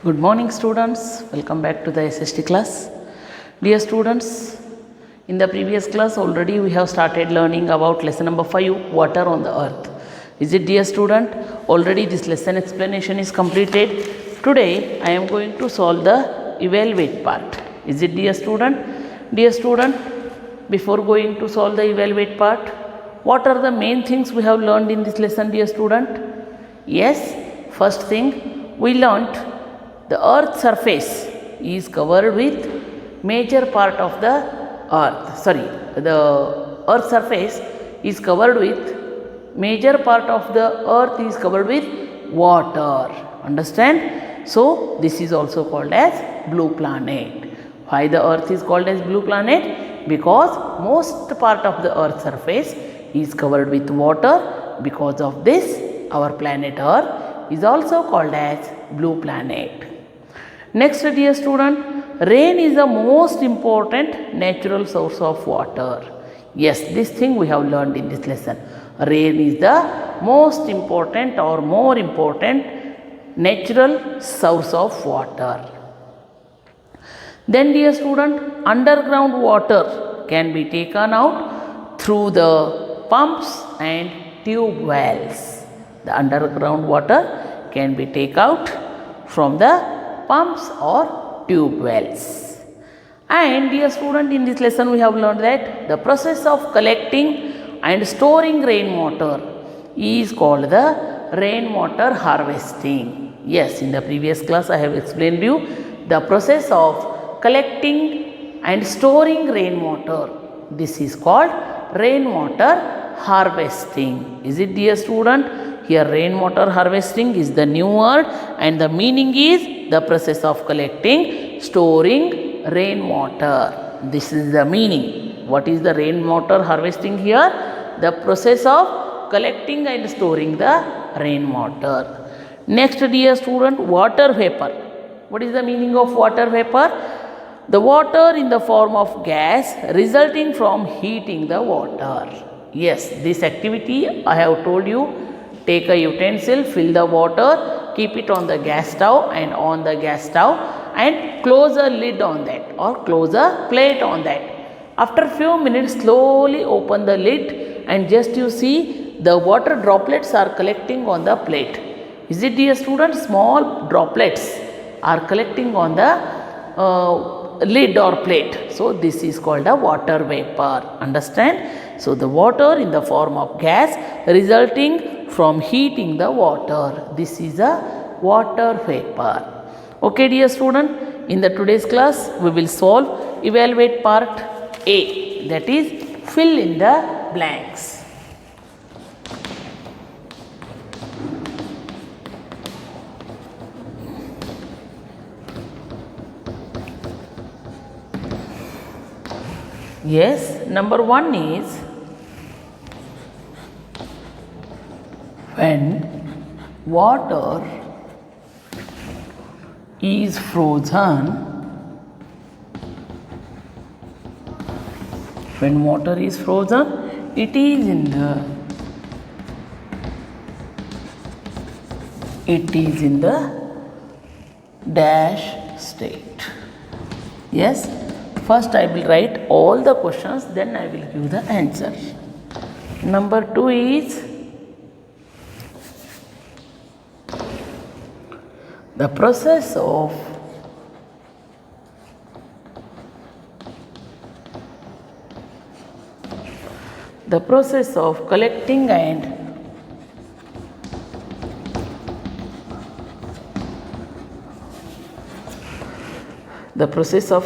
Good morning students, welcome back to the SST class. Dear students, in the previous class already we have started learning about lesson number 5, water on the earth. Is it, dear student? Already this lesson explanation is completed. Today I am going to solve the evaluate part. Is it, dear student? Dear student, before going to solve the evaluate part, what are the main things we have learned in this lesson, dear student? Yes, first thing we learnt the earth's surface is covered with major part of the the earth's surface is covered with major part of the earth is covered with water. Understand? So this is also called as blue planet. Why the earth is called as blue planet? Because most part of the earth's surface is covered with water. Because of this, our planet earth is also called as blue planet. Next, dear student, rain is the most important natural source of water. Yes, this thing we have learned in this lesson. Rain is the most important or more important natural source of water. Then, dear student, underground water can be taken out through the pumps and tube wells. The underground water can be taken out from the pumps or tube wells. And dear student, in this lesson we have learned that the process of collecting and storing rainwater is called the rainwater harvesting. Yes, in the previous class I have explained you the process of collecting and storing rainwater. This is called rainwater harvesting. Is it, dear student? Here rainwater harvesting is the new word and the meaning is the process of collecting, storing rainwater. This is the meaning. What is the rainwater harvesting here? The process of collecting and storing the rainwater. Next, dear student, water vapor. What is the meaning of water vapor? The water in the form of gas resulting from heating the water. Yes, this activity I have told you. Take a utensil, fill the water, keep it on the gas stove and on the gas stove and close a lid on that or close a plate on that. After few minutes, slowly open the lid and just you see the water droplets are collecting on the plate. Is it, dear students? Small droplets are collecting on the lid or plate. So this is called a water vapor. Understand? So the water in the form of gas resulting from heating the water. This is a water vapor. Okay, dear student, in the today's class we will solve evaluate part A, that is fill in the blanks. Yes, number 1 is when water is frozen, when water is frozen, it is in the dash state. Yes, first I will write all the questions, then I will give the answer. Number 2 is the process of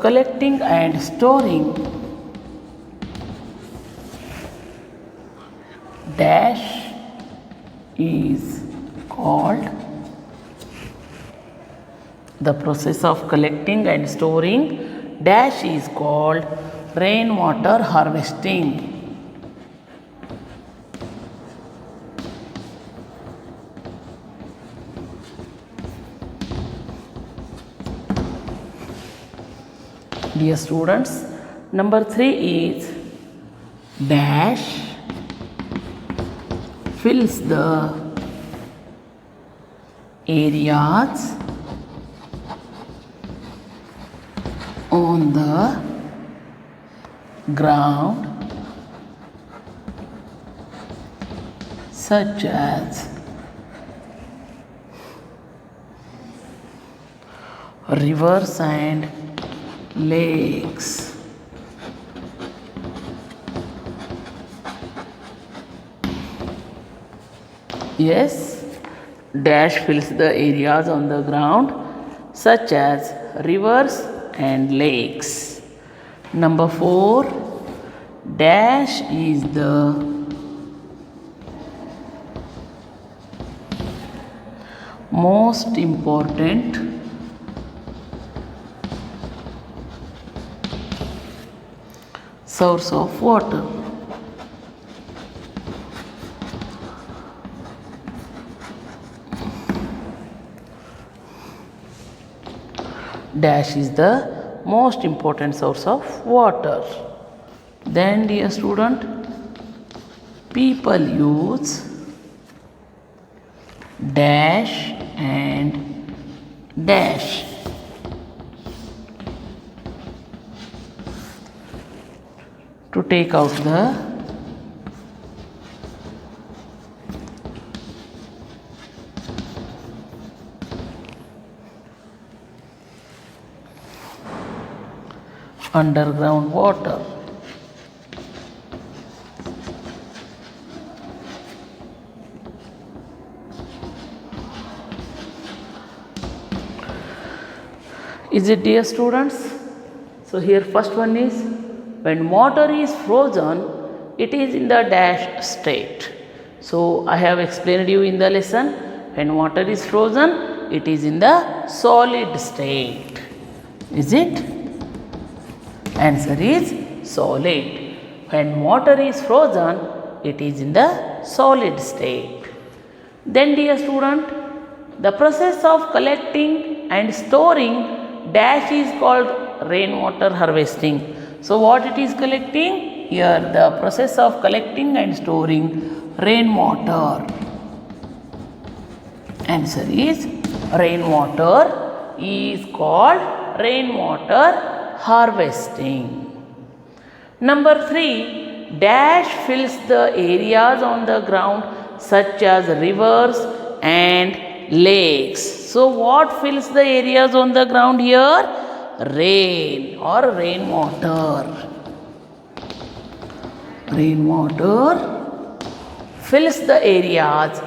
collecting and storing dash is called the process of collecting and storing dash is called rainwater harvesting. Dear students, number 3 is dash fills the areas on the ground such as rivers and lakes. Yes, dash fills the areas on the ground such as rivers and lakes. Number 4, dash is the most important source of water. Dash is the most important source of water. Then, dear student, people use dash and dash to take out the underground water. Is it, dear students? So here first one is, when water is frozen, it is in the dash state. So I have explained you in the lesson, when water is frozen, it is in the solid state. Is it? Answer is solid. When water is frozen, it is in the solid state. Then, dear student, the process of collecting and storing dash is called rainwater harvesting. So what it is collecting? Here the process of collecting and storing rainwater. Answer is rainwater is called rainwater harvesting. Number 3, dash fills the areas on the ground such as rivers and lakes. So what fills the areas on the ground here? Rain or rainwater. Rainwater fills the areas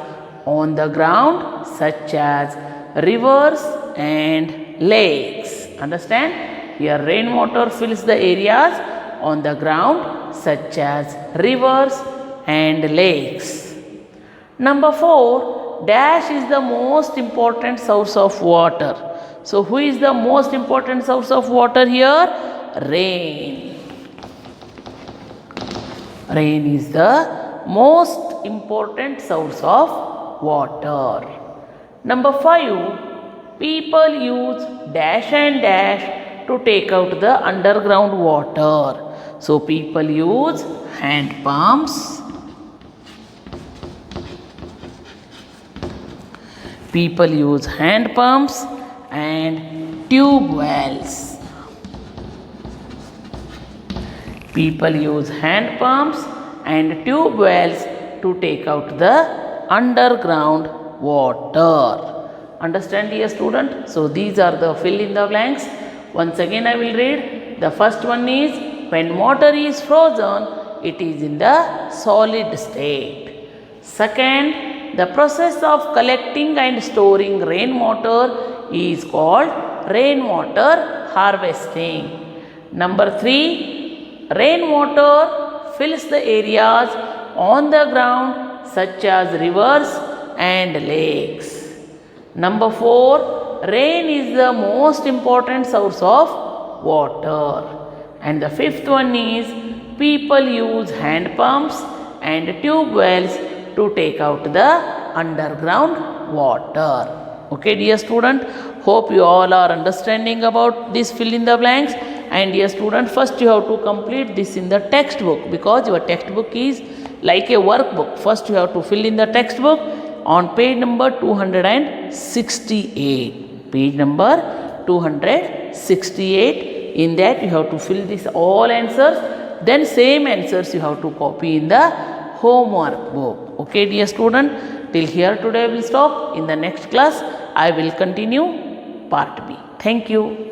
on the ground such as rivers and lakes. Understand? Here rainwater fills the areas on the ground such as rivers and lakes. Number 4, dash is the most important source of water. So who is the most important source of water here? Rain. Rain is the most important source of water. Number 5, people use dash and dash to take out the underground water. So people use hand pumps. People use hand pumps and tube wells. People use hand pumps and tube wells to take out the underground water. Understand, dear student? So these are the fill in the blanks. Once again I will read. The first one is, when water is frozen, it is in the solid state. Second, the process of collecting and storing rainwater is called rainwater harvesting. Number 3, rainwater fills the areas on the ground such as rivers and lakes. Number 4, rain is the most important source of water. And the fifth one is, people use hand pumps and tube wells to take out the underground water. Okay, dear student, hope you all are understanding about this fill in the blanks. And dear student, first you have to complete this in the textbook, because your textbook is like a workbook. First you have to fill in the textbook on page number 268. Page number 268 In that you have to fill this all answers, then same answers you have to copy in the homework book. Okay dear student, till here today I will stop. In the next class I will continue part B. Thank you.